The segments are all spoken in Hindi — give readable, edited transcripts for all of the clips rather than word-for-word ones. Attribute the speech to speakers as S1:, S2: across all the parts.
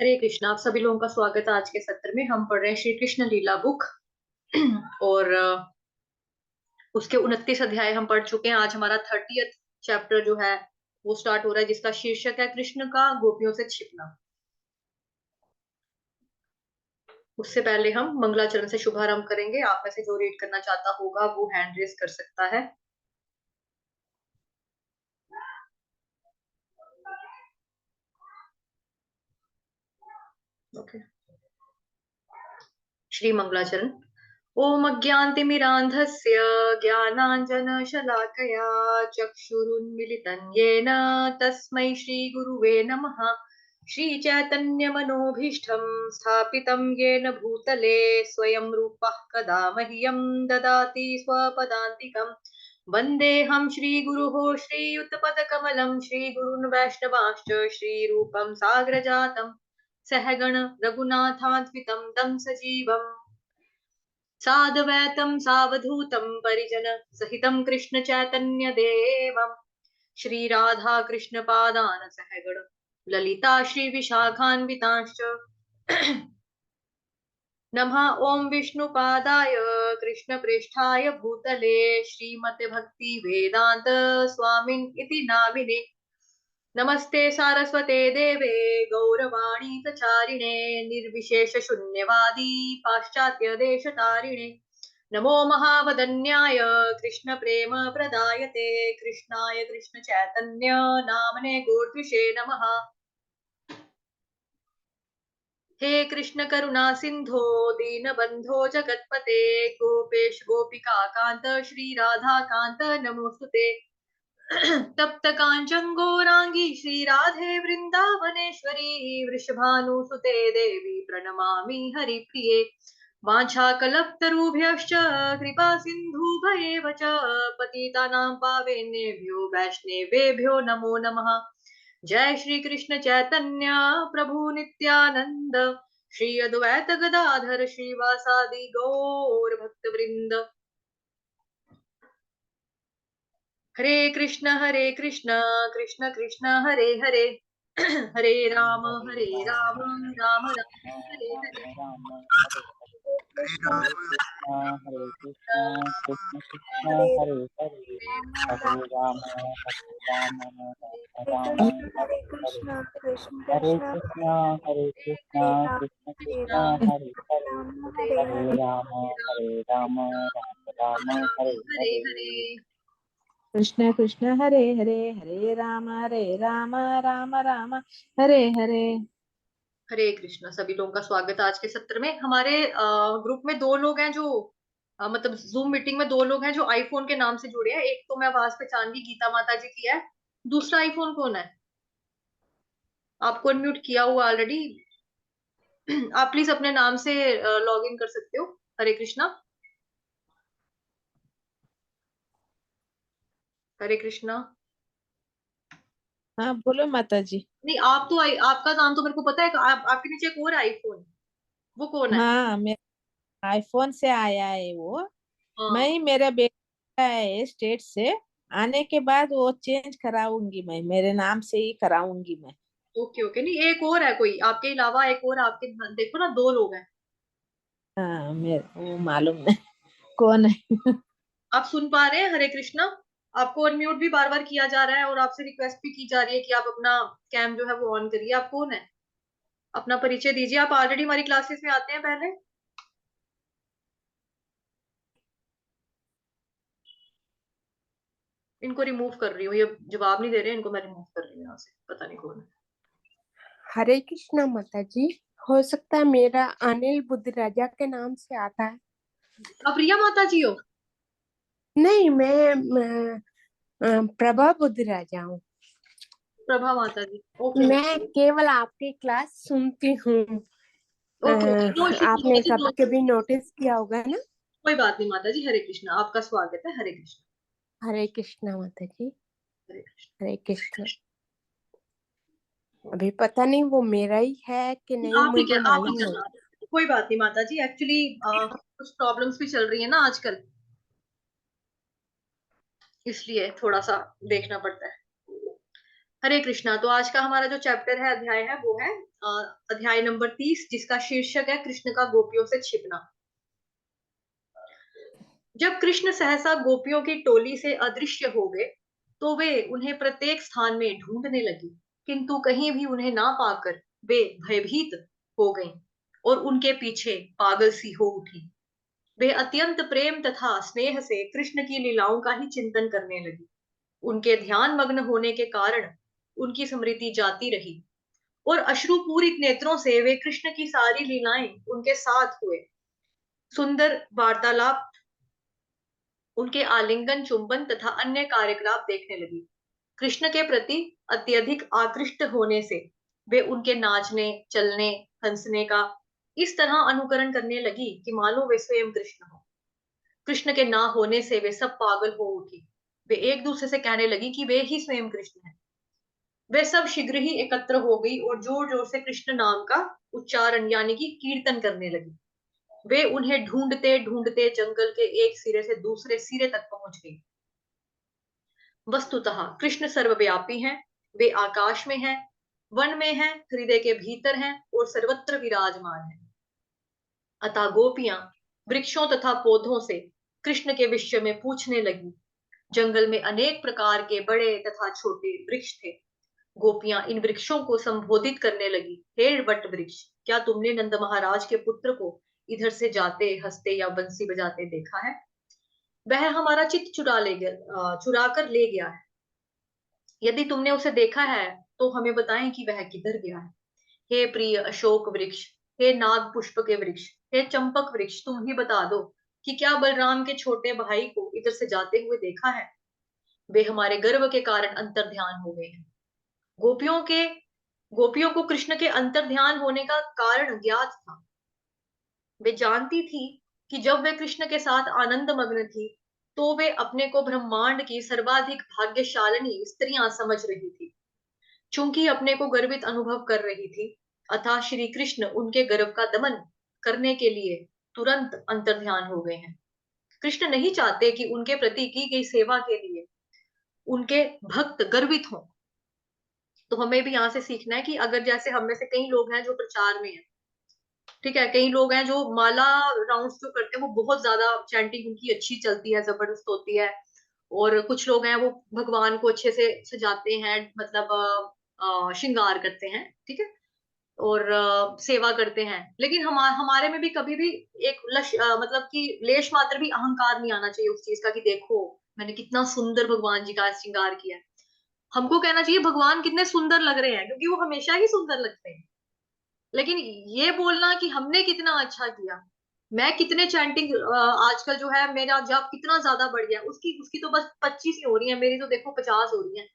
S1: हरे कृष्णा। आप सभी लोगों का स्वागत है। आज के सत्र में हम पढ़ रहे हैं श्री कृष्ण लीला बुक और उसके 29 अध्याय हम पढ़ चुके हैं। आज हमारा 30th चैप्टर जो है वो स्टार्ट हो रहा है, जिसका शीर्षक है कृष्ण का गोपियों से छिपना। उससे पहले हम मंगलाचरण से शुभारंभ करेंगे। आप में से जो रीड करना चाहता होगा वो हैंड रेज कर सकता है। ओके। श्री मंगलाचरण। ओम अज्ञानतिमिरान्धस्य ज्ञानाञ्जनशलाकया चक्षुरुन्मिलितं येन तस्मै श्रीगुरुवे नमः। श्रीचैतन्यमनोभीष्टं स्थापितं येन भूतले स्वयं रूपः कदा मह्यं ददाति स्वपदान्तिकम्। वन्देऽहं श्रीगुरोः श्रीयुतपदकमलं श्रीगुरून् वैष्णवांश्च श्रीरूपं साग्रजातं सहगण रघुनाथान्वितं तं सजीवम् साद्वैतं सावधूतं परिजन सहितं कृष्ण चैतन्य देवम् श्री राधा कृष्ण पादान सहगण ललिता श्री विशाखान्वितांश्च नमः ओम विष्णुपादाय कृष्ण पृष्ठाय भूतले श्रीमते भक्ति वेदांत स्वामिन् इति नामिने। नमस्ते सारस्वते देवे गौरवाणी प्रचारिणे निर्विशेष शून्यवादी पाश्चात्य देश तारिणे। नमो महावदन्याय कृष्ण प्रेम प्रदायते कृष्णाय कृष्ण चैतन्य नामने गोर्द्विषे नमः। हे कृष्ण करुणा सिंधो दीनबंधो जगत्पते गोपेश गोपिका कांत श्री राधा कांत नमोस्तुते। तप्त कांचन गौरांगी श्री राधे वृंदावनेश्वरी वृषभानुसुते देवी प्रणमामि हरिप्रिये। वाञ्छाकल्पतरुभ्यश्च कृपा सिन्धुभ्येव च पतितानां पावनेभ्यो वैष्णवेभ्यो नमो नमः। जय श्री कृष्ण चैतन्य प्रभु नित्यानंद श्री अद्वैत गदाधर श्रीवासादि गौर भक्त वृंद। हरे कृष्ण कृष्ण कृष्ण हरे हरे हरे राम राम राम हरे हरे।
S2: हरे कृष्णा कृष्ण कृष्ण हरे हरे हरे राम राम राम हरे हरे हरे कृष्णा कृष्ण कृष्ण हरे हरे हरे राम राम राम हरे
S1: हरे
S2: हरे।
S1: हरे।
S3: कृष्ण कृष्ण हरे हरे हरे राम राम राम हरे हरे।
S1: हरे कृष्ण। सभी लोगों का स्वागत है आज के सत्र में। हमारे ग्रुप में दो लोग हैं जो मतलब जूम मीटिंग में दो लोग हैं जो आईफोन के नाम से जुड़े हैं। एक तो मैं आवाज पहचान गई, गीता माता जी की है। दूसरा आईफोन कौन है? आपको अनम्यूट किया हुआ ऑलरेडी। आप प्लीज अपने नाम से लॉग इन कर सकते हो। हरे कृष्णा। हरे कृष्णा।
S3: हाँ बोलो माता जी।
S1: नहीं, आप तो आपका नाम तो मेरे को पता है। आपके नीचे एक और आईफोन, वो कौन है?
S3: हाँ मेरे आईफोन से आया है वो। मैं
S1: हाँ।
S3: ही मेरा बेटा है स्टेट से। आने के बाद वो चेंज कराऊंगी, मैं मेरे नाम से ही कराऊंगी मैं।
S1: Okay okay. नहीं, एक और है कोई आपके अलावा, एक और आपके देखो ना, दो लोग हैं।
S3: हाँ मेरे वो मालूम नहीं कौन है।
S1: आप सुन पा रहे हैं? हरे कृष्णा। आपको अनम्यूट भी बार बार किया जा रहा है और आपसे रिक्वेस्ट भी की जा रही है कि आप अपना कैम जो है वो ऑन करिए। आप कौन है? अपना परिचय दीजिए। आप ऑलरेडी हमारी क्लासेस में आते हैं पहले? इनको रिमूव कर रही हूँ, ये जवाब नहीं दे रहे। इनको मैं रिमूव कर रही हूँ यहाँ से। पता नहीं कौन है।
S4: हरे कृष्णा माता जी। हो सकता है मेरा अनिल बुद्धराजा के नाम से आता है।
S1: आप प्रिया माता जी हो?
S4: नहीं, मैं प्रभा बुद्धराजा हूँ।
S1: प्रभा माता जी। ओके
S4: मैं केवल आपकी क्लास सुनती हूँ।
S1: Okay okay. नो इश्यूज माता
S4: आपने
S1: जी, नो
S4: कभी
S1: इश्यूज।
S4: कभी नोटिस किया होगा ना।
S1: कोई बात नहीं माता जी। हरे कृष्णा। आपका स्वागत है। हरे कृष्णा।
S4: हरे कृष्णा माता जी।
S1: हरे कृष्णा।
S4: हरे कृष्णा। अभी पता नहीं वो मेरा ही है कि नहीं,
S1: आप ही
S4: मुझे
S1: आप ही
S4: मालूम नहीं।
S1: करना। कोई बात नहीं माता जी। एक्चुअली कुछ प्रॉब्लम्स भी चल रही है ना आजकल, इसलिए थोड़ा सा देखना पड़ता है। हरे कृष्णा। तो आज का हमारा जो चैप्टर है, अध्याय है, वो है अध्याय नंबर 30, जिसका शीर्षक है कृष्ण का गोपियों से छिपना। जब कृष्ण सहसा गोपियों की टोली से अदृश्य हो गए, तो वे उन्हें प्रत्येक स्थान में ढूंढने लगी, किंतु कहीं भी उन्हें ना पाकर वे भयभीत हो गईं और उनके पीछे पागल सी हो उठी। वे अत्यंत प्रेम तथा स्नेह से कृष्ण की लीलाओं का ही चिंतन करने लगी। उनके ध्यान मग्न होने के कारण उनकी स्मृति जाती रही और अश्रुपूरित नेत्रों से वे कृष्ण की सारी लीलाएं उनके साथ हुए। सुंदर वार्तालाप, उनके आलिंगन, चुंबन तथा अन्य कार्यकलाप देखने लगी। कृष्ण के प्रति अत्यधिक आकृष्ट होने से वे उनके नाचने, चलने, हंसने का इस तरह अनुकरण करने लगी कि मानो वे स्वयं कृष्ण हो। कृष्ण के ना होने से वे सब पागल हो उठी। वे एक दूसरे से कहने लगी कि वे ही स्वयं कृष्ण हैं। वे सब शीघ्र ही एकत्र हो गई और जोर जोर से कृष्ण नाम का उच्चारण यानी कि कीर्तन करने लगी। वे उन्हें ढूंढते ढूंढते जंगल के एक सिरे से दूसरे सिरे तक पहुंच गई। वस्तुतः कृष्ण सर्वव्यापी हैं। वे आकाश में हैं, वन में हैं, हृदय के भीतर हैं और सर्वत्र विराजमान हैं। अतः गोपियां वृक्षों तथा पौधों से कृष्ण के विषय में पूछने लगी। जंगल में अनेक प्रकार के बड़े तथा छोटे वृक्ष थे। गोपियां इन वृक्षों को संबोधित करने लगी। हे वट वृक्ष, क्या तुमने नंद महाराज के पुत्र को इधर से जाते, हंसते या बंसी बजाते देखा है? वह हमारा चित्त चुरा कर ले गया है। यदि तुमने उसे देखा है तो हमें बताएं कि वह किधर गया है। हे प्रिय अशोक वृक्ष, हे नाग पुष्प के वृक्ष, हे चंपक वृक्ष, तुम ही बता दो कि क्या बलराम के छोटे भाई को इधर से जाते हुए देखा है? वे हमारे गर्व के कारण अंतर्ध्यान हो गए हैं। गोपियों के गोपियों को कृष्ण के अंतर्ध्यान होने का कारण ज्ञात था। वे जानती थी कि जब वे कृष्ण के साथ आनंद मग्न थी, तो वे अपने को ब्रह्मांड की सर्वाधिक भाग्यशालिनी स्त्रियां समझ रही थी। चूंकि अपने को गर्वित अनुभव कर रही थी, अतः श्री कृष्ण उनके गर्व का दमन करने के लिए तुरंत अंतर्ध्यान हो गए हैं। कृष्ण नहीं चाहते कि उनके प्रति की गई सेवा के लिए उनके भक्त गर्वित हों। तो हमें भी यहाँ से सीखना है कि अगर जैसे हम में से कई लोग हैं जो प्रचार में हैं, ठीक है, कई लोग हैं जो माला राउंड्स जो करते हैं, वो बहुत ज्यादा चैंटिंग उनकी अच्छी चलती है, जबरदस्त होती है। और कुछ लोग हैं वो भगवान को अच्छे से सजाते हैं, मतलब श्रृंगार करते हैं, ठीक है, और सेवा करते हैं। लेकिन हमारे में भी कभी भी एक मतलब कि लेश मात्र भी अहंकार नहीं आना चाहिए उस चीज का कि देखो मैंने कितना सुंदर भगवान जी का श्रृंगार किया है। हमको कहना चाहिए भगवान कितने सुंदर लग रहे हैं, क्योंकि वो हमेशा ही सुंदर लगते हैं। लेकिन ये बोलना कि हमने कितना अच्छा किया, मैं कितने चैंटिंग आजकल जो है मेरा जॉब कितना ज्यादा बढ़ गया, उसकी उसकी तो बस 25 ही हो रही है, मेरी तो देखो 50 हो रही है।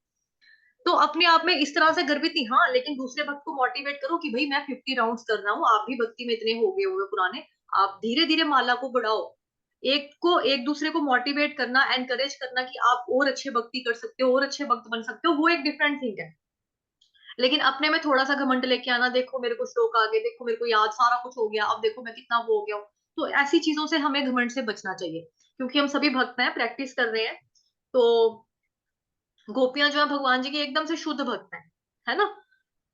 S1: तो अपने आप में इस तरह से गर्वित नहीं, हाँ, लेकिन दूसरे भक्त को मोटिवेट करो कि भाई मैं 50 राउंड्स कर रहा हूँ, आप भी भक्ति में इतने हो गए हुए पुराने, आप धीरे धीरे माला को बढ़ाओ। एक दूसरे को मोटिवेट करना, एनकरेज करना कि आप और अच्छे भक्ति कर सकते हो और अच्छे भक्त बन सकते हो, वो एक डिफरेंट थिंग है। लेकिन अपने में थोड़ा सा घमंड लेके आना, देखो मेरे को श्लोक आ गए, देखो मेरे को याद सारा कुछ हो गया, अब देखो मैं कितना वो हो गया हूँ। तो ऐसी चीजों से हमें घमंड से बचना चाहिए, क्योंकि हम सभी भक्त हैं, प्रैक्टिस कर रहे हैं। तो गोपियां जो है भगवान जी की एकदम से शुद्ध भक्त है ना।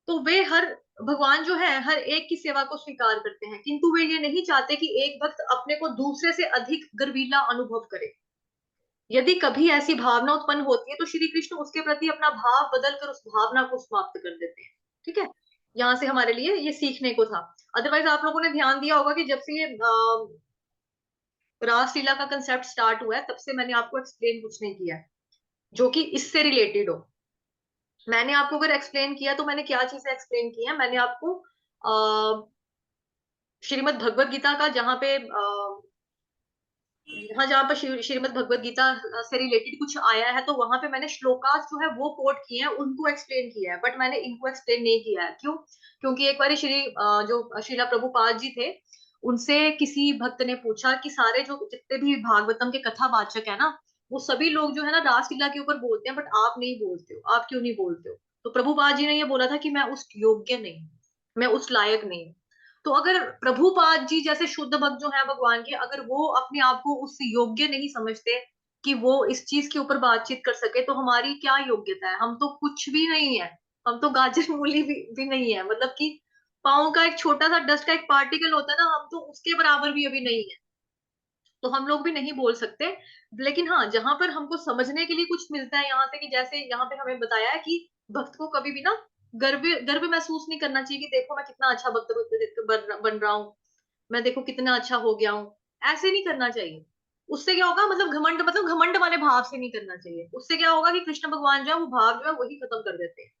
S1: तो वे हर भगवान जो है हर एक की सेवा को स्वीकार करते हैं, किंतु वे ये नहीं चाहते कि एक भक्त अपने को दूसरे से अधिक गर्वीला अनुभव करे। यदि कभी ऐसी भावना उत्पन्न होती है तो श्री कृष्ण उसके प्रति अपना भाव बदलकर उस भावना को समाप्त कर देते हैं, ठीक है। यहाँ से हमारे लिए ये सीखने को था। अदरवाइज आप लोगों ने ध्यान दिया होगा कि जब से ये रासलीला का कंसेप्ट स्टार्ट हुआ है, तब से मैंने आपको एक्सप्लेन कुछ नहीं किया है जो कि इससे रिलेटेड हो। मैंने आपको अगर एक्सप्लेन किया तो मैंने क्या चीजें एक्सप्लेन की है, मैंने आपको श्रीमद् भगवत गीता का जहाँ पे हाँ, जहाँ पर श्रीमद् भगवत गीता से रिलेटेड कुछ आया है, तो वहां पे मैंने श्लोकास जो है वो कोट किए हैं, उनको एक्सप्लेन किया है, बट मैंने इनको एक्सप्लेन नहीं किया है। क्यों? क्योंकि एक बार जो श्रीला प्रभुपाद जी थे, उनसे किसी भक्त ने पूछा कि सारे जो जितने भी भागवतम के कथावाचक है ना, वो सभी लोग जो है ना रासलीला के ऊपर बोलते हैं, बट आप नहीं बोलते हो, आप क्यों नहीं बोलते हो? तो प्रभुपाद जी ने ये बोला था कि मैं उस योग्य नहीं हूँ, मैं उस लायक नहीं हूँ। तो अगर प्रभुपाद जी जैसे शुद्ध भक्त जो है भगवान के, अगर वो अपने आप को उस योग्य नहीं समझते, कि वो इस चीज के ऊपर बातचीत कर सके, तो हमारी क्या योग्यता है? हम तो कुछ भी नहीं है, हम तो गाजर मूली भी नहीं है, मतलब कि पाँव का एक छोटा सा डस्ट का एक पार्टिकल होता है ना, हम तो उसके बराबर भी अभी नहीं है, तो हम लोग भी नहीं बोल सकते। लेकिन हाँ, जहां पर हमको समझने के लिए कुछ मिलता है यहाँ से, कि जैसे यहाँ पे हमें बताया है कि भक्त को कभी भी ना गर्व गर्व महसूस नहीं करना चाहिए कि देखो मैं कितना अच्छा भक्त बन रहा हूँ, मैं देखो कितना अच्छा हो गया हूँ, ऐसे नहीं करना चाहिए। उससे क्या होगा, मतलब घमंड वाले भाव से नहीं करना चाहिए। उससे क्या होगा कि कृष्ण भगवान जो है वो भाव जो है वही खत्म कर देते हैं।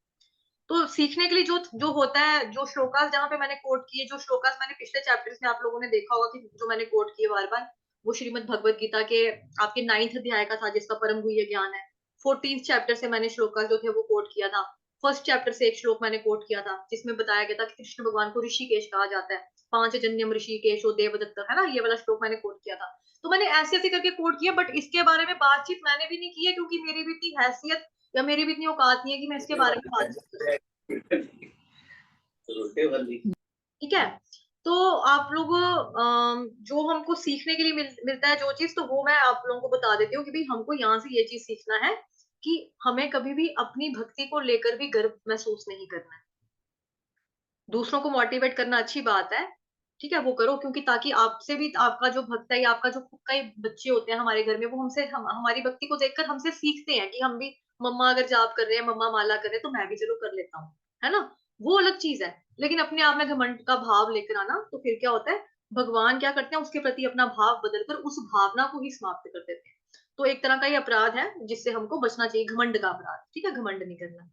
S1: तो सीखने के लिए जो जो होता है, जो श्लोकास जहाँ पे मैंने कोट किए, जो श्लोकास मैंने पिछले चैप्टर्स में आप लोगों ने देखा होगा कि जो मैंने कोट किए बार बार, वो श्रीमद् भगवत गीता के आपके 9th अध्याय का था, जिसका परम गुह्य ज्ञान है। 14th चैप्टर से मैंने श्लोकास जो थे वो कोट किया था। फर्स्ट चैप्टर से एक श्लोक मैंने कोट किया था जिसमें बताया गया था कि कृष्ण भगवान को ऋषिकेश कहा जाता है। पांच जन्यम ऋषिकेश देवदत्त, है ना, ये वाला श्लोक मैंने कोट किया था। तो मैंने ऐसे ऐसे करके कोट किया, बट इसके बारे में बातचीत मैंने भी नहीं की है, क्योंकि मेरी भी इतनी हैसियत या मेरी भी इतनी औकात नहीं है कि मैं इसके बारे में बातचीत करूं। ठीक है। तो आप लोग जो हमको सीखने के लिए मिलता है जो चीज, तो वो मैं आप लोगों को बता देती हूँ कि भाई हमको यहाँ से ये चीज सीखना है कि हमें कभी भी अपनी भक्ति को लेकर भी गर्व महसूस नहीं करना है। दूसरों को मोटिवेट करना अच्छी बात है, ठीक है, वो करो, क्योंकि ताकि आपसे भी आपका जो भक्त है या आपका जो खुद का ही बच्चे होते हैं हमारे घर में, वो हमसे हमारी भक्ति को देखकर हमसे सीखते हैं कि हम भी, मम्मा अगर जाप कर रहे हैं, मम्मा माला कर रहे हैं, तो मैं भी चलो कर लेता हूँ, है ना। वो अलग चीज है। लेकिन अपने आप में घमंड का भाव लेकर आना, तो फिर क्या होता है, भगवान क्या करते हैं, उसके प्रति अपना भाव बदलकर उस भावना को ही समाप्त कर देते हैं। तो एक तरह का ये अपराध है जिससे हमको बचना चाहिए, घमंड का अपराध, ठीक है, घमंड नहीं करना।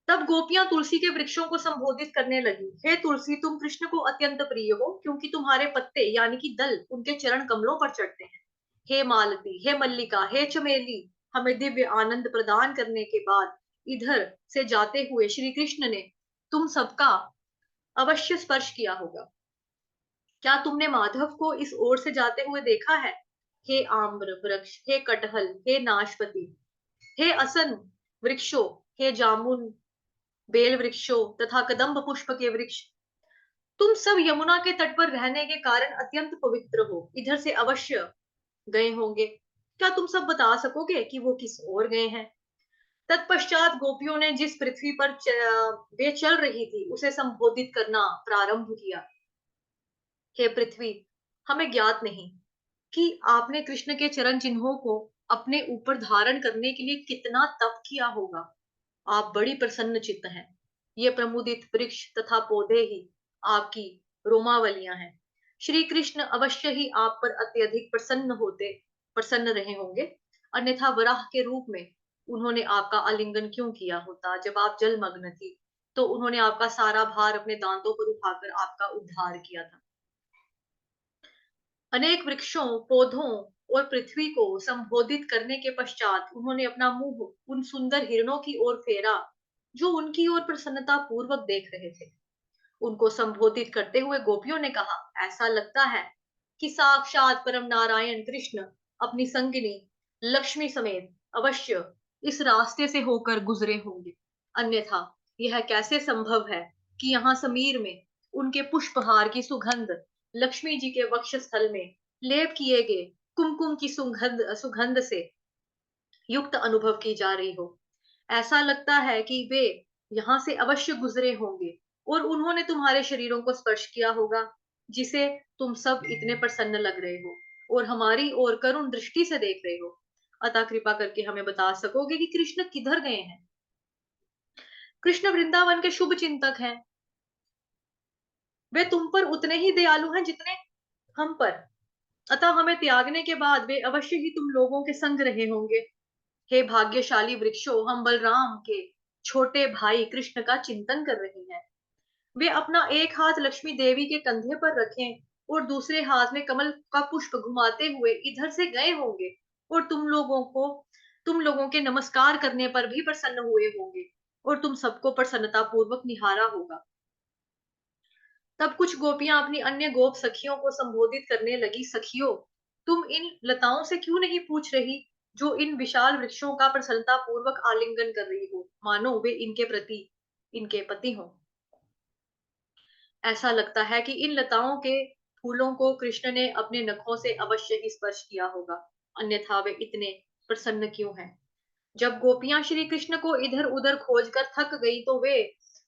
S1: तब गोपियां तुलसी के वृक्षों को संबोधित करने लगी, हे तुलसी, तुम कृष्ण को अत्यंत प्रिय हो, क्योंकि तुम्हारे पत्ते यानी कि दल उनके चरण कमलों पर चढ़ते हैं। हे मालती, हे मल्लिका, हे चमेली, हमें दिव्य आनंद प्रदान करने के बाद इधर से जाते हुए श्री कृष्ण ने तुम सबका अवश्य स्पर्श किया होगा। क्या तुमने माधव को इस ओर से जाते हुए देखा है? हे आम्र वृक्ष, हे कटहल, हे नाशपति, हे असन वृक्षों, हे जामुन बेल वृक्षों तथा कदम्ब पुष्प के वृक्ष, तुम सब यमुना के तट पर रहने के कारण अत्यंत पवित्र हो, इधर से अवश्य गए होंगे। क्या तुम सब बता सकोगे कि वो किस ओर गए हैं? तत्पश्चात गोपियों ने जिस पृथ्वी पर वे चल रही थी उसे संबोधित करना प्रारंभ किया। हे पृथ्वी, हमें ज्ञात नहीं कि आपने कृष्ण के चरण चिन्हों को अपने ऊपर धारण करने के लिए कितना तप किया होगा। आप बड़ी प्रसन्न चित्त हैं। ये प्रमुदित वृक्ष तथा पौधे ही आपकी रोमावलियां हैं। श्री कृष्ण अवश्य ही आप पर अत्यधिक प्रसन्न रहे होंगे, अन्यथा वराह के रूप में उन्होंने आपका आलिंगन क्यों किया होता? जब आप जलमग्न थी तो उन्होंने आपका सारा भार अपने दांतों पर उठाकर आपका उद्धार किया था। अनेक वृक्षों, पौधों और पृथ्वी को संबोधित करने के पश्चात उन्होंने अपना मुंह उन सुंदर हिरणों की ओर फेरा जो उनकी ओर प्रसन्नता पूर्वक देख रहे थे। उनको संबोधित करते हुए गोपियों ने कहा, ऐसा लगता है कि साक्षात परम नारायण कृष्ण अपनी संगिनी लक्ष्मी समेत अवश्य इस रास्ते से होकर गुजरे होंगे, अन्यथा यह कैसे संभव है कि यहाँ समीर में उनके पुष्पहार की सुगंध लक्ष्मी जी के वक्षस्थल में लेप किए गए कुमकुम की सुगंध से युक्त अनुभव की जा रही हो। ऐसा लगता है कि वे यहाँ से अवश्य गुजरे होंगे और उन्होंने तुम्हारे शरीरों को स्पर्श किया होगा, जिसे तुम सब इतने प्रसन्न लग रहे हो और हमारी ओर करुण दृष्टि से देख रहे हो। अतः कृपा करके हमें बता सकोगे कि कृष्ण किधर गए हैं? कृष्ण वृंदावन के शुभ चिंतक हैं। वे तुम पर उतने ही दयालु हैं जितने हम पर, अतः हमें त्यागने के बाद वे अवश्य ही तुम लोगों के संग रहे होंगे। हे भाग्यशाली वृक्षों, हम बलराम के छोटे भाई कृष्ण का चिंतन कर रहे हैं। वे अपना एक हाथ लक्ष्मी देवी के कंधे पर रखें और दूसरे हाथ में कमल का पुष्प घुमाते हुए इधर से गए होंगे और तुम लोगों के नमस्कार करने पर भी प्रसन्न हुए होंगे और तुम सबको प्रसन्नता पूर्वक निहारा होगा। तब कुछ गोपियां अपनी अन्य गोप सखियों को संबोधित करने लगी, सखियों, तुम इन लताओं से क्यों नहीं पूछ रही जो इन विशाल वृक्षों का प्रसन्नता पूर्वक आलिंगन कर रही हो, मानो वे इनके प्रति इनके पति हों। ऐसा लगता है कि इन लताओं के फूलों को कृष्ण ने अपने नखों से अवश्य ही स्पर्श किया होगा। अन्यथा वे इतने प्रसन्न क्यों हैं? जब गोपियां श्री कृष्ण को इधर उधर खोजकर थक गई तो वे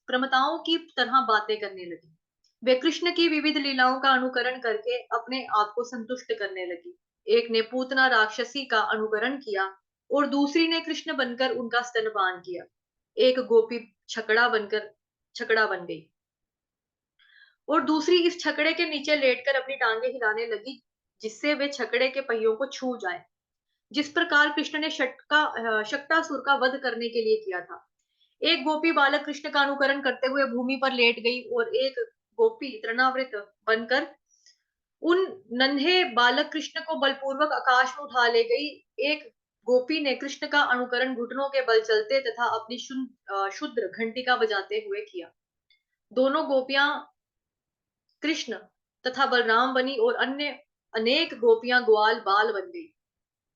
S1: प्रमताओं की तरह बातें करने लगी। वे कृष्ण की विविध लीलाओं का अनुकरण करके अपने आप को संतुष्ट करने लगी। एक ने पूतना राक्षसी का अनुकरण किया और दूसरी ने कृष्ण बनकर उनका स्तनपान किया। एक गोपी छकड़ा बन गई और दूसरी इस छकड़े के नीचे लेटकर अपनी टांगे हिलाने लगी, जिससे वे छकड़े के पहियों को छू जाए, जिस प्रकार कृष्ण ने शक्टासुर का वध करने के लिए किया था। एक गोपी बालक कृष्ण का अनुकरण करते हुए भूमि पर लेट गई और एक गोपी तृणावृत बनकर उन नन्हे बालक कृष्ण को बलपूर्वक आकाश में उठा ले गई। एक गोपी ने कृष्ण का अनुकरण घुटनों के बल चलते तथा अपनी शुद्र घंटिका बजाते हुए किया। दोनों गोपियां कृष्ण तथा बलराम बनी और अन्य अनेक गोपियां ग्वाल बाल बन गई।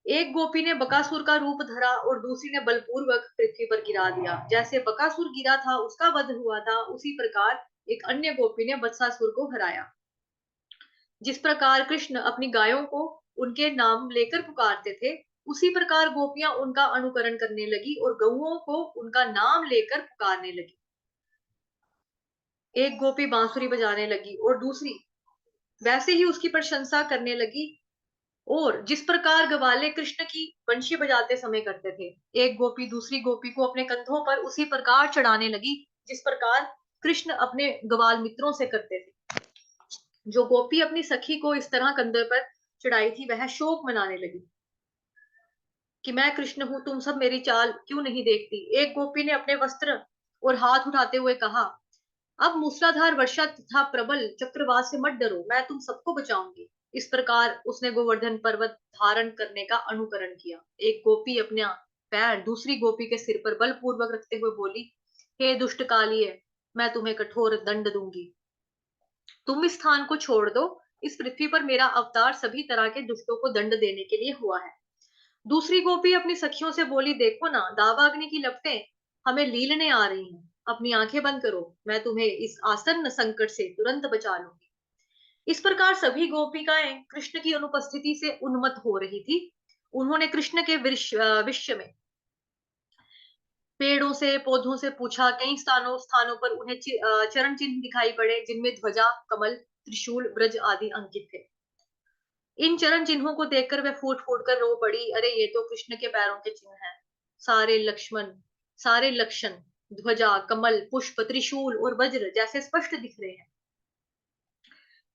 S1: एक गोपी ने बकासुर का रूप धरा और दूसरी ने बलपूर्वक पृथ्वी पर गिरा दिया। जैसे बकासुर गिरा था, उसका वध हुआ था, उसी प्रकार एक अन्य गोपी ने वत्सासुर को हराया। जिस प्रकार कृष्ण अपनी गायों को उनके नाम लेकर पुकारते थे, उसी प्रकार गोपियां उनका अनुकरण करने लगी और गौओं को उनका नाम लेकर पुकारने लगी। एक गोपी बांसुरी बजाने लगी और दूसरी वैसे ही उसकी प्रशंसा करने लगी, और जिस प्रकार ग्वाले कृष्ण की बंशी बजाते समय करते थे। एक गोपी दूसरी गोपी को अपने कंधों पर उसी प्रकार चढ़ाने लगी जिस प्रकार कृष्ण अपने ग्वाल मित्रों से करते थे। जो गोपी अपनी सखी को इस तरह कंधे पर चढ़ाई थी, वह शोक मनाने लगी कि मैं कृष्ण हूं, तुम सब मेरी चाल क्यों नहीं देखती। एक गोपी ने अपने वस्त्र और हाथ उठाते हुए कहा, अब मूसलाधार वर्षा तथा प्रबल चक्रवात से मत डरो, मैं तुम सबको बचाऊंगी। इस प्रकार उसने गोवर्धन पर्वत धारण करने का अनुकरण किया। एक गोपी अपना पैर दूसरी गोपी के सिर पर बलपूर्वक रखते हुए बोली, हे दुष्ट कालिये, मैं तुम्हें कठोर दंड दूंगी। तुम इस स्थान को छोड़ दो। इस पृथ्वी पर मेरा अवतार सभी तरह के दुष्टों को दंड देने के लिए हुआ है। दूसरी गोपी अपनी सखियों से बोली, देखो ना, दावाग्नि की लपटें हमें लीलने आ रही हैं। अपनी आंखें बंद करो, मैं तुम्हें इस आसन्न संकट से तुरंत बचा लूंगी। इस प्रकार सभी गोपिकाएं कृष्ण की अनुपस्थिति से उन्मत्त हो रही थी। उन्होंने कृष्ण के विश्व में पेड़ों से पौधों से पूछा। कई स्थानों पर उन्हें चरण चिन्ह दिखाई पड़े, जिनमें ध्वजा, कमल, त्रिशूल, ब्रज आदि अंकित थे। इन चरण चिन्हों को देखकर वह फूट फूट कर रो पड़ी, अरे ये तो कृष्ण के पैरों के चिन्ह हैं। सारे लक्षण ध्वजा, कमल, पुष्प, त्रिशूल और वज्र जैसे स्पष्ट दिख रहे हैं।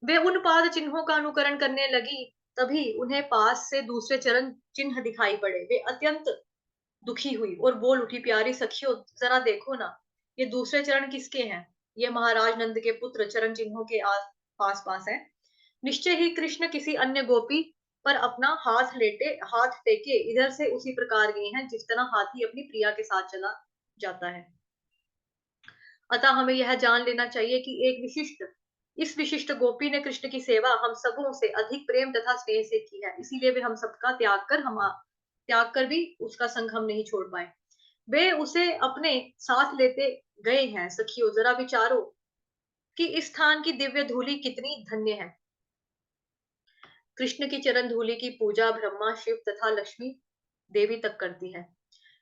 S1: वे उन पाद चिन्हों का अनुकरण करने लगी, तभी उन्हें पास से दूसरे चरण चिन्ह दिखाई पड़े। वे अत्यंत दुखी हुई और बोल उठी, प्यारी सखियों, जरा देखो ना, ये दूसरे चरण किसके हैं? ये महाराज नंद के पुत्र चरण चिन्हों के पास पास है। निश्चय ही कृष्ण किसी अन्य गोपी पर अपना हाथ टेके इधर से उसी प्रकार गए हैं, जिस तरह हाथी अपनी प्रिया के साथ चला जाता है। अतः हमें यह जान लेना चाहिए कि इस विशिष्ट गोपी ने कृष्ण की सेवा हम सबों से अधिक प्रेम तथा स्नेह से की है, इसीलिए वे हम सबका त्याग कर भी उसका संग हम नहीं छोड़ पाए। वे उसे अपने साथ लेते गए हैं। सखियों, जरा विचारो कि इस स्थान की दिव्य धूलि कितनी धन्य है। कृष्ण की चरण धूलि की पूजा ब्रह्मा, शिव तथा लक्ष्मी देवी तक करती है,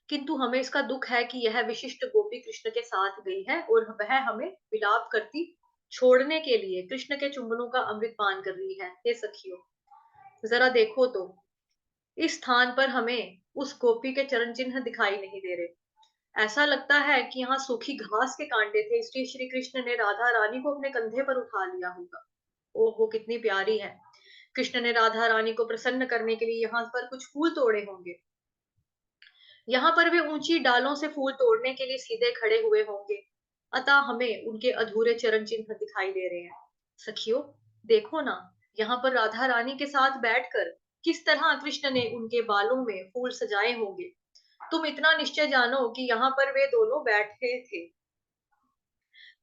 S1: किंतु हमें इसका दुख है कि यह विशिष्ट गोपी कृष्ण के साथ गई है और वह हमें विलाप करती छोड़ने के लिए कृष्ण के चुंबनों का अमृत पान कर रही है। हे सखियों, जरा देखो तो, इस स्थान पर हमें उस गोपी के चरण चिन्ह दिखाई नहीं दे रहे। ऐसा लगता है कि यहाँ सूखी घास के कांटे थे, इसलिए श्री कृष्ण ने राधा रानी को अपने कंधे पर उठा लिया होगा। ओहो, कितनी प्यारी है। कृष्ण ने राधा रानी को प्रसन्न करने के लिए यहाँ पर कुछ फूल तोड़े होंगे। यहाँ पर वे ऊंची डालों से फूल तोड़ने के लिए सीधे खड़े हुए होंगे, अतः हमें उनके अधूरे चरण चिन्ह दिखाई दे रहे हैं। सखियों, देखो ना, यहाँ पर राधा रानी के साथ बैठकर किस तरह कृष्ण ने उनके बालों में फूल सजाए होंगे। तुम इतना निश्चय जानो कि यहाँ पर वे दोनों बैठे थे।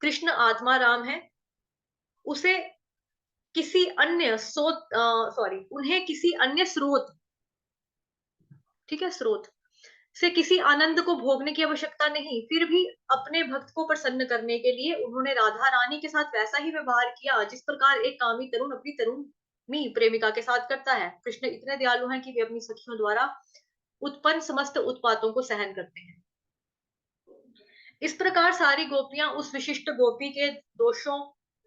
S1: कृष्ण आत्मा राम है, उसे किसी अन्य उन्हें किसी अन्य स्रोत, ठीक है, स्रोत से किसी आनंद को भोगने की आवश्यकता नहीं। फिर भी अपने भक्त को प्रसन्न करने के लिए उन्होंने राधा रानी के साथ वैसा ही व्यवहार किया जिस प्रकार एक कामी तरुण अपनी प्रेमिका के साथ करता है। कृष्ण इतने दयालु हैं कि वे अपनी सखियों द्वारा उत्पन्न समस्त उत्पातों को सहन करते हैं। इस प्रकार सारी गोपियां उस विशिष्ट गोपी के दोषों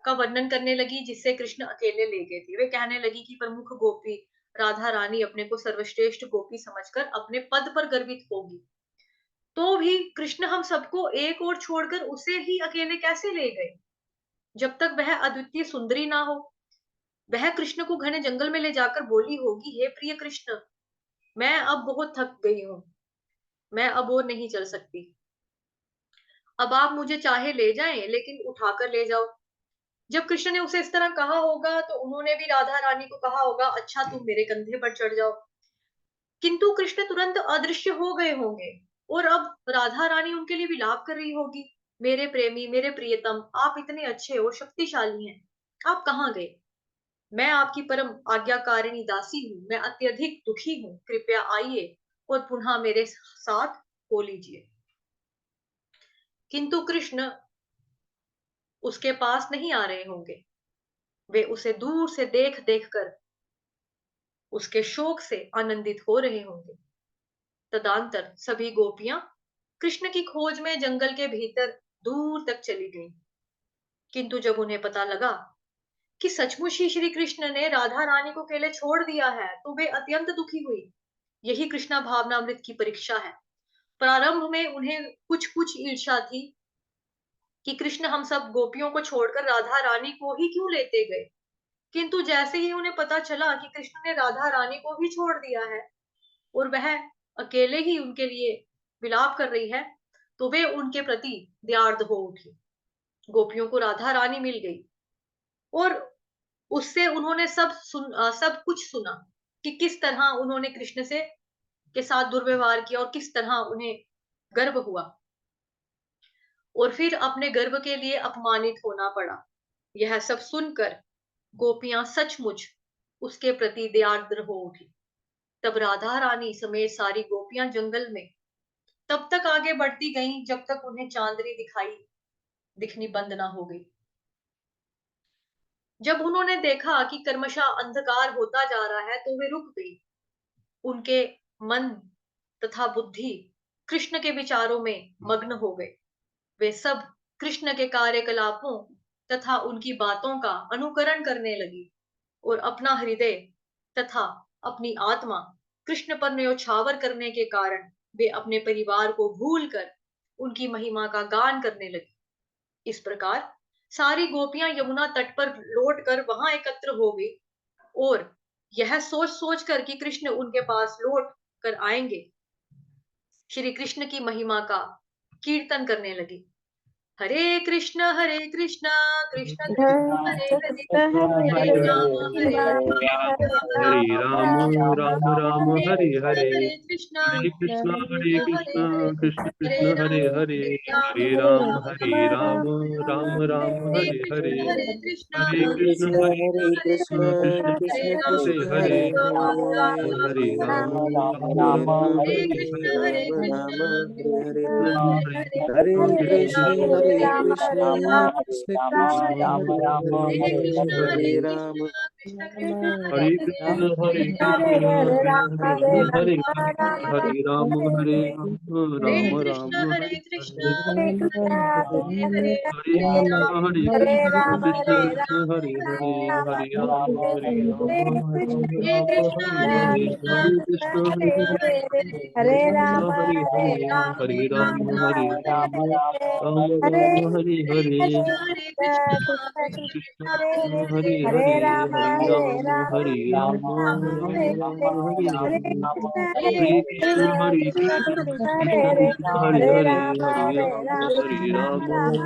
S1: का वर्णन करने लगी जिससे कृष्ण अकेले ले गए थे। वे कहने लगी कि प्रमुख गोपी राधा रानी अपने को सर्वश्रेष्ठ गोपी समझकर अपने पद पर गर्वित होगी, तो भी कृष्ण हम सबको एक और छोड़कर उसे ही अकेले कैसे ले गए, जब तक वह अद्वितीय सुंदरी ना हो। वह कृष्ण को घने जंगल में ले जाकर बोली होगी, हे प्रिय कृष्ण, मैं अब बहुत थक गई हूँ, मैं अब और नहीं चल सकती, अब आप मुझे चाहे ले जाएं लेकिन उठाकर ले जाओ। जब कृष्ण ने उसे इस तरह कहा होगा तो उन्होंने भी राधा रानी को कहा होगा, अच्छा तुम मेरे कंधे पर चढ़ जाओ। किंतु कृष्ण तुरंत अदृश्य हो गए होंगे और अब राधा रानी उनके लिए विलाप कर रही होगी, मेरे प्रेमी, मेरे प्रियतम, आप इतने अच्छे और शक्तिशाली हैं, आप कहाँ गए? मैं आपकी परम आज्ञाकारिणी दासी हूँ, मैं अत्यधिक दुखी हूँ, कृपया आइए और पुनः मेरे साथ हो लीजिए। किंतु कृष्ण उसके पास नहीं आ रहे होंगे, वे उसे दूर से देख देख कर उसके शोक से आनंदित हो रहे होंगे। तदंतर सभी गोपियां कृष्ण की खोज में जंगल के भीतर दूर तक चली गईं। किंतु जब उन्हें पता लगा कि सचमुच ही श्री कृष्ण ने राधा रानी को अकेले छोड़ दिया है, तो वे अत्यंत दुखी हुई। यही कृष्णा भावनामृत की परीक्षा है। प्रारंभ में उन्हें कुछ कुछ ईर्ष्या थी कि कृष्ण हम सब गोपियों को छोड़कर राधा रानी को ही क्यों लेते गए, किंतु जैसे ही उन्हें पता चला कि कृष्ण ने राधा रानी को भी छोड़ दिया है और वह अकेले ही उनके लिए विलाप कर रही है, तो वे उनके प्रति दयार्द हो उठी। गोपियों को राधा रानी मिल गई और उससे उन्होंने सब कुछ सुना कि किस तरह उन्होंने कृष्ण से के साथ दुर्व्यवहार किया और किस तरह उन्हें गर्व हुआ और फिर अपने गर्व के लिए अपमानित होना पड़ा। यह सब सुनकर गोपियां सचमुच उसके प्रति दयार्द्र हो उठी। तब राधा रानी समेत सारी गोपियां जंगल में तब तक आगे बढ़ती गईं जब तक उन्हें चांदनी दिखनी बंद ना हो गई। जब उन्होंने देखा कि क्रमशः अंधकार होता जा रहा है तो वे रुक गई। उनके मन तथा बुद्धि कृष्ण के विचारों में मग्न हो गए। वे सब कृष्ण के कार्यकलापों तथा उनकी बातों का अनुकरण करने लगी और अपना हृदय तथा अपनी आत्मा कृष्ण पर न्योछावर करने के कारण वे अपने परिवार को भूलकर उनकी महिमा का गान करने लगी। इस प्रकार सारी गोपियां यमुना तट पर लौटकर वहां एकत्र हो गई और यह सोच सोच कर कि कृष्ण उनके पास लौट कर आएंगे, श्री कृष्ण की महिमा का कीर्तन करने लगी। हरे कृष्ण कृष्ण कृष्ण कृष्ण हरे हरे, हरे
S2: Hare
S1: राम
S2: Rama, Rama
S1: हरे
S2: Rama, Hare
S1: हरे
S2: Hare,
S1: Krishna
S2: Hare
S1: Krishna
S2: Krishna,
S1: Hare Hare,
S2: Hare Krishna,
S1: हरे
S2: Krishna Krishna,
S1: Ram
S2: Hare Hare, Hare Rama, Rama Rama,
S1: हरे
S2: Hare
S1: Krishna
S2: Hare,
S1: Krishna
S2: Hare Krishna,
S1: Krishna
S2: Hare
S1: हरे
S2: Krishna, Krishna
S1: हरे
S2: Krishna,
S1: राम
S2: Hare
S1: हरे
S2: Hare, Hare
S1: Ram
S2: Rama, Rama Rama,
S1: हरे
S2: Hare
S1: Krishna
S2: Hare,
S1: Krishna
S2: Krishna
S1: हरे
S2: Hare
S1: हरे,
S2: Krishna,
S1: हरे
S2: Krishna
S1: राम
S2: Hare
S1: हरे
S2: Krishna,
S1: राम
S2: Krishna
S1: हरे
S2: Krishna,
S1: हरे,
S2: Hare
S1: हरे
S2: Hare,
S1: कृष्ण
S2: Hare
S1: कृष्ण कृष्ण हरे
S2: Hare
S1: हरे,
S2: Krishna, Hare
S1: हरे
S2: Krishna,
S1: Ram
S2: Krishna Krishna, Hare
S1: हरे
S2: Hare,
S1: हरे,
S2: Hare Rama, Hare Rama,
S1: हरे
S2: Rama
S1: Krishna
S2: Rama, Hare Hare,
S1: Hare Hare,
S2: Hare
S1: हरे Ram
S2: Krishna, Hare Krishna, Krishna Krishna, Hare
S1: हरे
S2: Hare,
S1: Ram
S2: Hare Rama, Hare Rama, Rama
S1: हरे
S2: Rama,
S1: Krishna
S2: Hare Hare, Hare Krishna, Hare
S1: हरे
S2: Krishna,
S1: हरे,
S2: Krishna
S1: हरे
S2: Krishna, Hare
S1: हरे
S2: Hare,
S1: Ram
S2: Hare Rama, Hare
S1: हरे
S2: Rama,
S1: हरे,
S2: Rama Rama, Hare
S1: हरे
S2: Hare,
S1: Krishna
S2: Krishna
S1: Krishna
S2: Krishna,
S1: हरे
S2: Hare
S1: हरे,
S2: Hare, Hare
S1: हरे
S2: Rama, Hare Rama, Rama Rama, Hare Hare, Hare
S1: Krishna
S2: Krishna, Hare
S1: Krishna
S2: Krishna,
S1: हरे
S2: Krishna
S1: हरे,
S2: Krishna, Hare
S1: हरे
S2: Hare,
S1: Ram
S2: Hare Rama,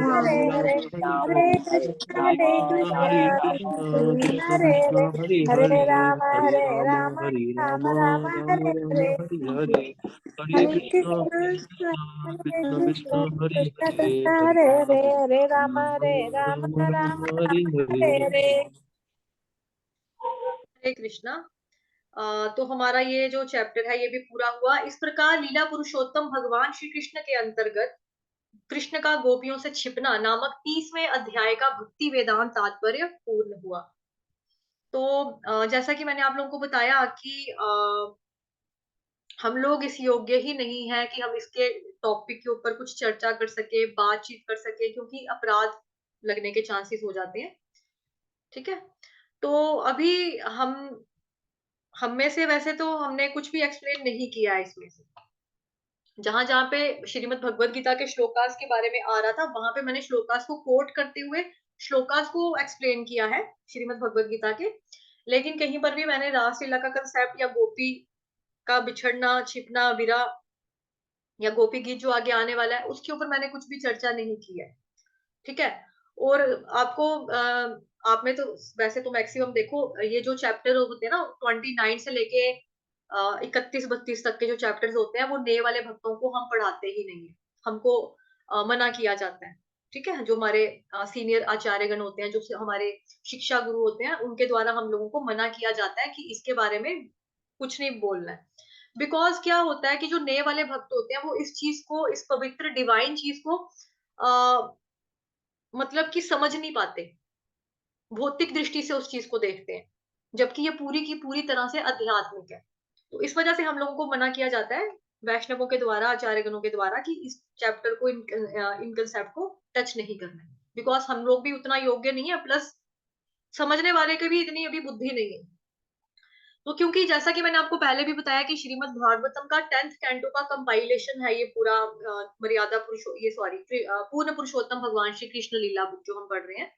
S2: Hare Rama, Rama Rama, Hare Hare, Hare Krishna, Hare Krishna, Krishna Krishna, Hare Hare, Hare Rama, Hare Rama, Rama Rama, Hare Hare, Hare Krishna, Hare Krishna, Krishna Krishna, Hare Hare, Hare Rama, Rama Rama, Hare Hare.
S1: हरे कृष्णा। तो हमारा ये जो चैप्टर है ये भी पूरा हुआ। इस प्रकार लीला पुरुषोत्तम भगवान श्री कृष्ण के अंतर्गत कृष्ण का गोपियों से छिपना नामक 30वें अध्याय का भक्ति वेदांत तात्पर्य पूर्ण हुआ। तो जैसा कि मैंने आप लोगों को बताया कि हम लोग इस योग्य ही नहीं है कि हम इसके टॉपिक के ऊपर कुछ चर्चा कर सके, बातचीत कर सके, क्योंकि अपराध लगने के चांसेस हो जाते हैं। ठीक है, तो अभी हम में से वैसे तो हमने कुछ भी एक्सप्लेन नहीं किया है इसमें से। जहां जहां पे श्रीमद् भगवत गीता के श्लोकास के बारे में आ रहा था, वहां पे मैंने श्लोकास को कोट करते हुए श्लोकास को एक्सप्लेन किया है श्रीमद् भगवत गीता के। लेकिन कहीं पर भी मैंने रासलीला का कंसेप्ट या गोपी का बिछड़ना, छिपना, विरा या गोपी गीत जो आगे आने वाला है, उसके ऊपर मैंने कुछ भी चर्चा नहीं की है। ठीक है, और आपको आप में तो वैसे तो मैक्सिमम देखो, ये जो चैप्टर होते हैं ना 29 से लेके 31-32 तक के जो चैप्टर्स होते हैं, वो नए वाले भक्तों को हम पढ़ाते ही नहीं है। हमको मना किया जाता है। ठीक है, जो हमारे सीनियर आचार्यगण होते हैं, जो हमारे शिक्षा गुरु होते हैं, उनके द्वारा हम लोगों को मना किया जाता है कि इसके बारे में कुछ नहीं बोलना है। बिकॉज क्या होता है कि जो नए वाले भक्त होते हैं, वो इस चीज को, इस पवित्र डिवाइन चीज को मतलब कि समझ नहीं पाते, भौतिक दृष्टि से उस चीज को देखते हैं, जबकि ये पूरी की पूरी तरह से आध्यात्मिक है। तो इस वजह से हम लोगों को मना किया जाता है वैष्णवों के द्वारा, आचार्यगणों के द्वारा, कि इस चैप्टर को, इन कंसेप्ट को टच नहीं करना है। बिकॉज हम लोग भी उतना योग्य नहीं है, प्लस समझने वाले की भी इतनी अभी बुद्धि नहीं है। तो क्योंकि जैसा कि मैंने आपको पहले भी बताया कि श्रीमद् भागवतम का 10th कैंटो का कंपाइलेशन है ये पूरा, मर्यादा पुरुषो ये सॉरी पूर्ण पुरुषोत्तम भगवान श्री कृष्ण लीला बुक जो हम पढ़ रहे हैं,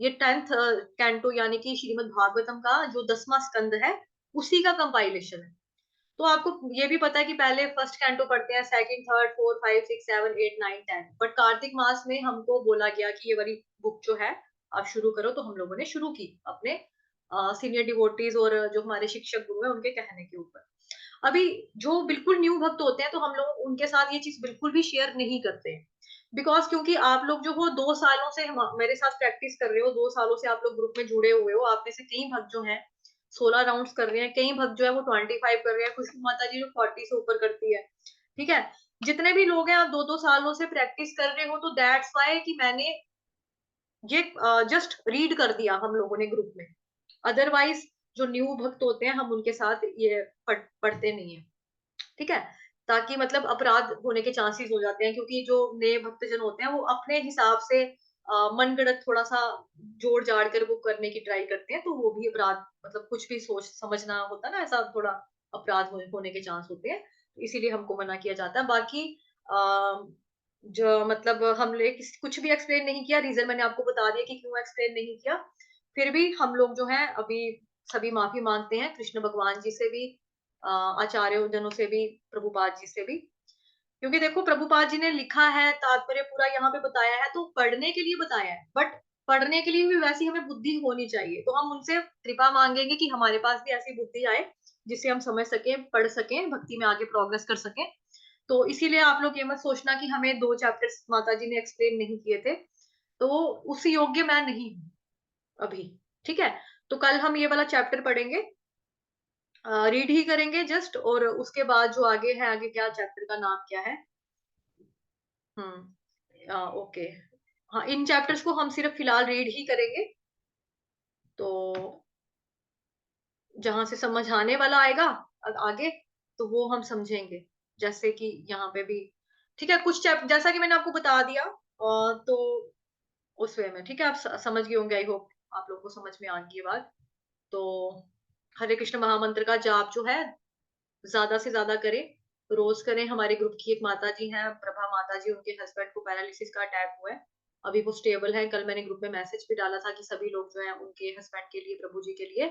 S1: ये 10th कैंटो यानी कि श्रीमद् भागवतम का जो 10वां स्कंद है, उसी का कंपाइलेशन है। तो आपको ये भी पता है कि पहले फर्स्ट कैंटो पढ़ते हैं, second, third, fourth, 5, 6, 7, 8, 9, 10, but Kartik मास में हमको बोला गया कि ये वाली बुक जो है आप शुरू करो, तो हम लोगों ने शुरू की अपने सीनियर डिवोटीज और जो हमारे शिक्षक गुरु है उनके कहने के ऊपर। अभी जो बिल्कुल न्यू भक्त होते हैं, तो हम लोग उनके साथ ये चीज बिल्कुल भी शेयर नहीं करते हैं। बिकॉज क्योंकि आप लोग जो हो 2 सालों से मेरे साथ प्रैक्टिस कर रहे हो, 2 सालों से आप लोग ग्रुप में जुड़े हुए हो, आप में से कई भक्त जो हैं 16 राउंड्स कर रहे हैं, कई भक्त जो है वो 25 कर रहे हैं, खुशबू माता जी जो 40 से ऊपर करती है। ठीक है, जितने भी लोग हैं आप 2-2 सालों से प्रैक्टिस कर रहे हो, तो दैट्स वाई कि मैंने ये जस्ट रीड कर दिया हम लोगों ने ग्रुप में। अदरवाइज जो न्यू भक्त होते हैं, हम उनके साथ ये पढ़ते नहीं है। ठीक है, ताकि मतलब अपराध होने के चांसेस हो जाते हैं, क्योंकि जो नए भक्तजन होते हैं वो अपने हिसाब से मन गढ़ंत थोड़ा सा जोड़ जाड़ कर वो करने की ट्राई करते हैं, तो वो भी अपराध, मतलब कुछ भी सोच समझना होता है ना, ऐसा थोड़ा अपराध होने के चांस होते हैं। तो इसीलिए हमको मना किया जाता है। बाकी जो मतलब हमने कुछ भी एक्सप्लेन नहीं किया, रीजन मैंने आपको बता दिया कि क्यों एक्सप्लेन नहीं किया। फिर भी हम लोग जो है अभी सभी माफी मांगते हैं कृष्ण भगवान जी से भी, आचार्य जनों से भी, प्रभुपाद जी से भी। क्योंकि देखो प्रभुपाद जी ने लिखा है, तात्पर्य पूरा यहाँ पे बताया है, तो पढ़ने के लिए बताया है, बट पढ़ने के लिए भी वैसी हमें बुद्धि होनी चाहिए। तो हम उनसे कृपा मांगेंगे कि हमारे पास भी ऐसी बुद्धि आए जिससे हम समझ सके, पढ़ सके, भक्ति में आगे प्रोग्रेस कर सके। तो इसीलिए आप लोग ये मत सोचना कि हमें 2 चैप्टर्स माता जी ने एक्सप्लेन नहीं किए थे, तो उस योग्य मैं नहीं हूँ अभी। ठीक है, तो कल हम ये वाला चैप्टर पढ़ेंगे, रीड ही करेंगे जस्ट, और उसके बाद जो आगे है, आगे क्या चैप्टर का नाम क्या है, ओके, हाँ, इन चैप्टर्स को हम सिर्फ फिलहाल रीड ही करेंगे। तो जहां से समझ आने वाला आएगा आगे, तो वो हम समझेंगे, जैसे कि यहाँ पे भी। ठीक है, कुछ चैप्टर जैसा कि मैंने आपको बता दिया, तो उस वे में ठीक है, आप समझ गए होंगे, आई होप आप लोग को समझ में आ गई ये बात। तो हरे कृष्ण महामंत्र का जाप जो है ज्यादा से ज्यादा करें, रोज करें। हमारे ग्रुप की एक माता जी हैं, प्रभा माता जी, उनके हस्बैंड को पैरालिसिस का अटैक हुआ है, अभी वो स्टेबल है। कल मैंने ग्रुप में मैसेज भी डाला था कि सभी लोग जो है उनके हस्बैंड के लिए, प्रभु जी के लिए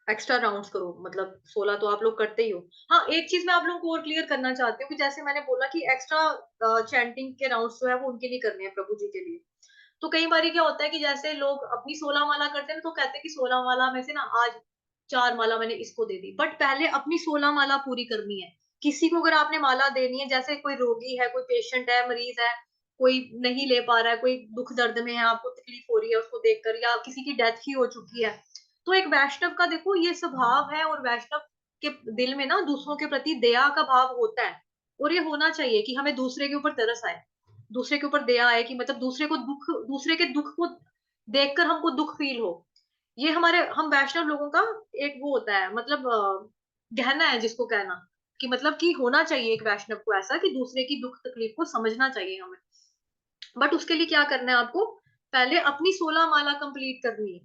S1: एक्स्ट्रा राउंड्स करो, मतलब 16 तो आप लोग करते ही हो। हाँ, एक चीज मैं आप लोगों को और क्लियर करना चाहती हूँ कि जैसे मैंने बोला कि एक्स्ट्रा चैंटिंग के राउंड्स जो है वो उनके लिए करने हैं, प्रभु जी के लिए। तो कई बार क्या होता है कि जैसे लोग अपनी 16 माला करते हैं ना, तो कहते हैं कि 16 माला में से ना आज 4 माला मैंने इसको दे दी, बट पहले अपनी 16 माला पूरी करनी है। किसी को अगर आपने माला देनी है, जैसे कोई रोगी है, कोई पेशेंट है, मरीज है, कोई नहीं ले पा रहा है, कोई दुख दर्द में है, आपको तकलीफ हो रही है उसको देखकर, या किसी की डेथ ही हो चुकी है, तो एक वैष्णव का देखो ये स्वभाव है, और वैष्णव के दिल में ना दूसरों के प्रति दया का भाव होता है। और ये होना चाहिए कि हमें दूसरे के ऊपर तरस आए, दूसरे के ऊपर दया आए, कि मतलब दूसरे को दुख, दूसरे के दुख को देखकर हमको दुख फील हो। ये हम वैष्णव लोगों का एक वो होता है, मतलब गहना है जिसको कहना, कि मतलब कि होना चाहिए एक वैष्णव को ऐसा कि दूसरे की दुख तकलीफ को समझना चाहिए हमें। बट उसके लिए क्या करना है आपको, पहले अपनी 16 माला कंप्लीट करनी है।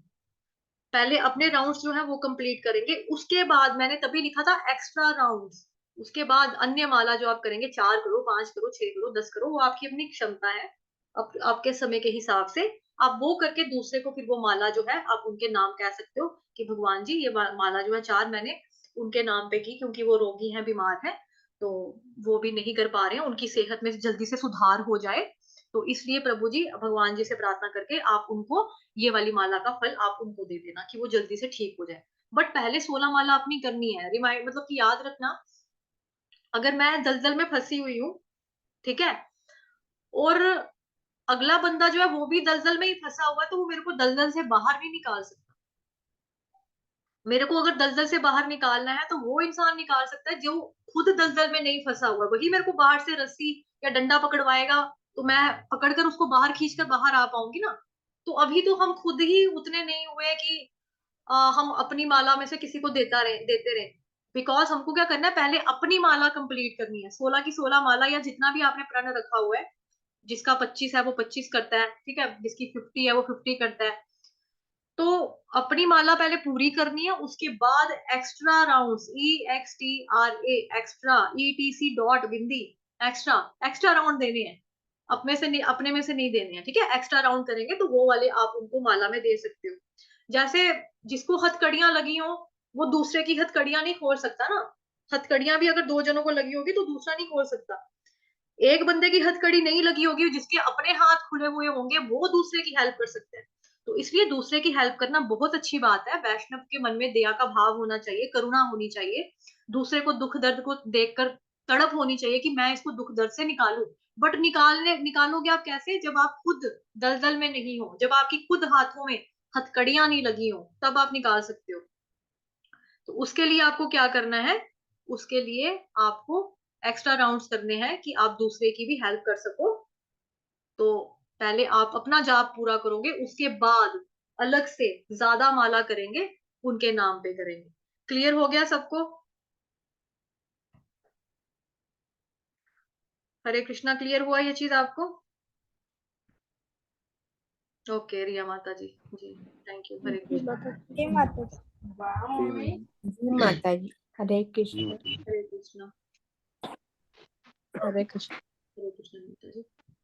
S1: पहले अपने राउंड्स जो है वो कंप्लीट करेंगे, उसके बाद मैंने तभी लिखा था एक्स्ट्रा राउंड्स। उसके बाद अन्य माला जो आप करेंगे, 4 करो, 5 करो, 6 करो, 10 करो, वो आपकी अपनी क्षमता है, आपके समय के हिसाब से आप वो करके दूसरे को फिर वो माला जो है आप उनके नाम कह सकते हो कि भगवान जी ये माला जो है 4 मैंने उनके नाम पे की, क्योंकि वो रोगी हैं, बीमार हैं, तो वो भी नहीं कर पा रहे हैं, उनकी सेहत में जल्दी से सुधार हो जाए, तो इसलिए प्रभु जी भगवान जी से प्रार्थना करके आप उनको ये वाली माला का फल आप उनको दे देना कि वो जल्दी से ठीक हो जाए। बट पहले 16 माला अपनी करनी है, रिमाइंड मतलब कि याद रखना, अगर मैं दलदल में फंसी हुई हूँ, ठीक है, और अगला बंदा जो है वो भी दलदल में ही फंसा हुआ है, तो वो मेरे को दलदल से बाहर नहीं निकाल सकता। मेरे को अगर दलदल से बाहर निकालना है तो वो इंसान निकाल सकता है जो खुद दलदल में नहीं फंसा हुआ, वही मेरे को बाहर से रस्सी या डंडा पकड़वाएगा, तो मैं पकड़कर उसको बाहर खींचकर बाहर आ पाऊंगी ना। तो अभी तो हम खुद ही उतने नहीं हुए कि हम अपनी माला में से किसी को देते रहे। बिकॉज हमको क्या करना है, पहले अपनी माला कंप्लीट करनी है, 16 की 16 माला, या जितना भी आपने प्रण रखा हुआ है, जिसका 25 है वो 25 करता है, ठीक है, जिसकी 50 है वो 50 करता है। तो अपनी माला पहले पूरी करनी है, उसके बाद extra rounds, extra, ETC dot बिंदी, एक्स्ट्रा एक्स्ट्रा राउंड देने हैं, अपने में से नहीं देने हैं, ठीक है, एक्स्ट्रा राउंड करेंगे तो वो वाले आप उनको माला में दे सकते हो। जैसे जिसको हथकड़ियां लगी हो, वो दूसरे की हथकड़ियां नहीं खोल सकता ना। हथकड़ियां भी अगर 2 जनों को लगी होगी तो दूसरा नहीं खोल सकता। एक बंदे की हथकड़ी नहीं लगी होगी, जिसके अपने हाथ खुले हुए होंगे, वो दूसरे की हेल्प कर सकते हैं। तो इसलिए दूसरे की हेल्प करना बहुत अच्छी बात है। वैष्णव के मन में दया का भाव होना चाहिए, करुणा होनी चाहिए, दूसरे को दुख दर्द को देखकर तड़प होनी चाहिए कि मैं इसको दुख दर्द से निकालूं। बट निकालोगे आप कैसे, जब आप खुद दलदल में नहीं हो, जब आपकी खुद हाथों में हथकड़ियां नहीं लगी हो, तब आप निकाल सकते हो। तो उसके लिए आपको क्या करना है, उसके लिए आपको एक्स्ट्रा राउंड्स करने हैं कि आप दूसरे की भी हेल्प कर सको। तो पहले आप अपना जाप पूरा करोगे, उसके बाद अलग से ज्यादा माला करेंगे, उनके नाम पे करेंगे। क्लियर हो गया सबको? हरे कृष्णा, क्लियर हुआ ये चीज आपको? ओके रिया माता जी, जी थैंक यू, हरे
S4: जी
S1: कृष्णा।
S4: माता जी माता जी, हरे कृष्ण।
S1: हरे कृष्णा।
S3: हरे कृष्ण।
S1: हरे कृष्णा माता जी।